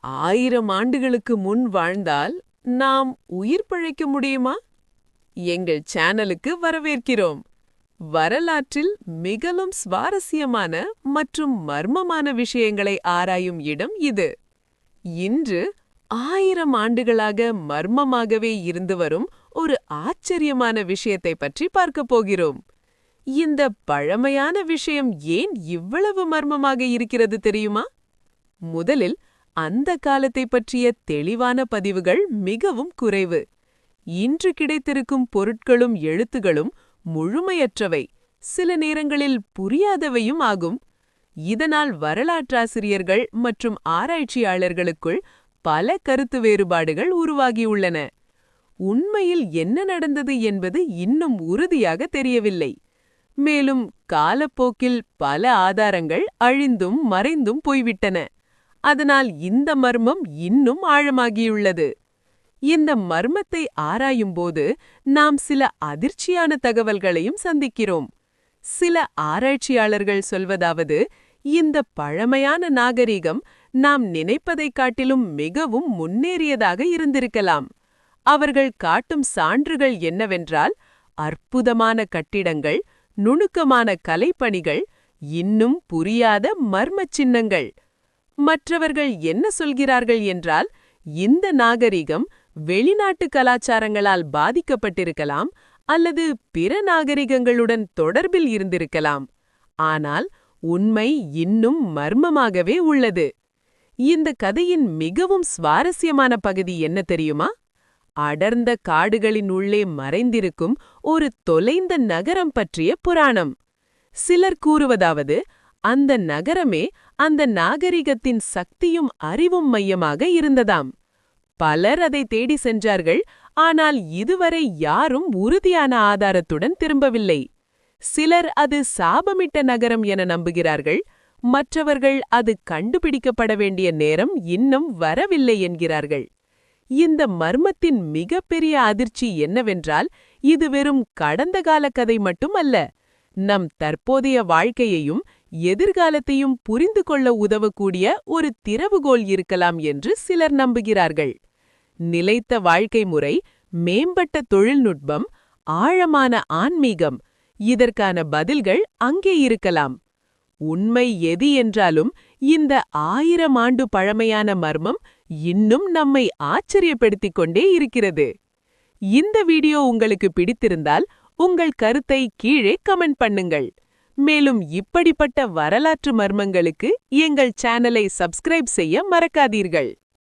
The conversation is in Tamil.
1000 ஆண்டுகளுக்கு முன் வாழ்ந்தால் நாம் உயிர் பிழைக்க முடியுமா? எங்கள் சேனலுக்கு வரவேற்கிறோம். வரலாற்றில் மிகவும் சுவாரஸ்யமான மற்றும் மர்மமான விஷயங்களை ஆராயும் இடம் இது. இன்று 1000 ஆண்டுகளாக மர்மமாகவே இருந்து வரும் ஒரு ஆச்சரியமான விஷயத்தை பற்றி பார்க்கப் போகிறோம். இந்த பழமையான விஷயம் ஏன் இவ்வளவு மர்மமாக இருக்கிறது தெரியுமா? முதலில் அந்த காலத்தை பற்றிய தெளிவான பதிவுகள் மிகவும் குறைவு. இன்று கிடைத்திருக்கும் பொருட்களும் எழுத்துகளும் முழுமையற்றவை, சில நேரங்களில் புரியாதவையும் ஆகும். இதனால் வரலாற்றாசிரியர்கள் மற்றும் ஆராய்ச்சியாளர்களுக்குள் பல கருத்து வேறுபாடுகள் உருவாகியுள்ளன. உண்மையில் என்ன நடந்தது என்பது இன்னும் உறுதியாக தெரியவில்லை. மேலும் காலப்போக்கில் பல ஆதாரங்கள் அழிந்தும் மறைந்தும் போய்விட்டன. அதனால் இந்த மர்மம் இன்னும் ஆழமாகியுள்ளது. இந்த மர்மத்தை ஆராயும்போது நாம் சில அதிர்ச்சியான தகவல்களையும் சந்திக்கிறோம். சில ஆராய்ச்சியாளர்கள் சொல்வதாவது, இந்த பழமையான நாகரிகம் நாம் நினைப்பதைக் காட்டிலும் மிகவும் முன்னேறியதாக இருந்திருக்கலாம். அவர்கள் காட்டும் சான்றுகள் என்னவென்றால், அற்புதமான கட்டிடங்கள், நுணுக்கமான கலைப்பணிகள், இன்னும் புரியாத மர்ம சின்னங்கள். மற்றவர்கள் என்ன சொல்கிறார்கள் என்றால், இந்த நாகரிகம் வெளிநாட்டு கலாச்சாரங்களால் பாதிக்கப்பட்டிருக்கலாம் அல்லது பிற நாகரிகங்களுடன் தொடர்பில் இருந்திருக்கலாம். ஆனால் உண்மை இன்னும் மர்மமாகவே உள்ளது. இந்த கதையின் மிகவும் சுவாரஸ்யமான பகுதி என்ன தெரியுமா? அடர்ந்த காடுகளின் உள்ளே மறைந்திருக்கும் ஒரு தொலைந்த நகரம் பற்றிய புராணம். சிலர் கூறுவதாவது, அந்த நகரமே அந்த நாகரிகத்தின் சக்தியும் அறிவும் மையமாக இருந்ததாம். பலர் அதை தேடி சென்றார்கள், ஆனால் இதுவரை யாரும் உறுதியான ஆதாரத்துடன் திரும்பவில்லை. சிலர் அது சாபமிட்ட நகரம் என நம்புகிறார்கள், மற்றவர்கள் அது கண்டுபிடிக்கப்பட வேண்டிய நேரம் இன்னும் வரவில்லை என்கிறார்கள். இந்த மர்மத்தின் மிகப்பெரிய அதிர்ச்சி என்னவென்றால், இது வெறும் கடந்த கால கதை மட்டுமல்ல, நம் தற்போதைய வாழ்க்கையையும் எதிர்காலத்தையும் புரிந்து கொள்ள உதவக்கூடிய ஒரு திறவுகோல் இருக்கலாம் என்று சிலர் நம்புகிறார்கள். நிலைத்த வாழ்க்கை முறை, மேம்பட்ட தொழில்நுட்பம், ஆழமான ஆன்மீகம், இதற்கான பதில்கள் அங்கே இருக்கலாம். உண்மை எது என்றாலும் இந்த 1000 ஆண்டு பழமையான மர்மம் இன்னும் நம்மை ஆச்சரியப்படுத்திக் கொண்டே இருக்கிறது. இந்த வீடியோ உங்களுக்கு பிடித்திருந்தால் உங்கள் கருத்தை கீழே கமெண்ட் பண்ணுங்கள். மேலும் இப்படிப்பட்ட வரலாற்று மர்மங்களுக்கு எங்கள் சேனலை சப்ஸ்கிரைப் செய்ய மறக்காதீர்கள்.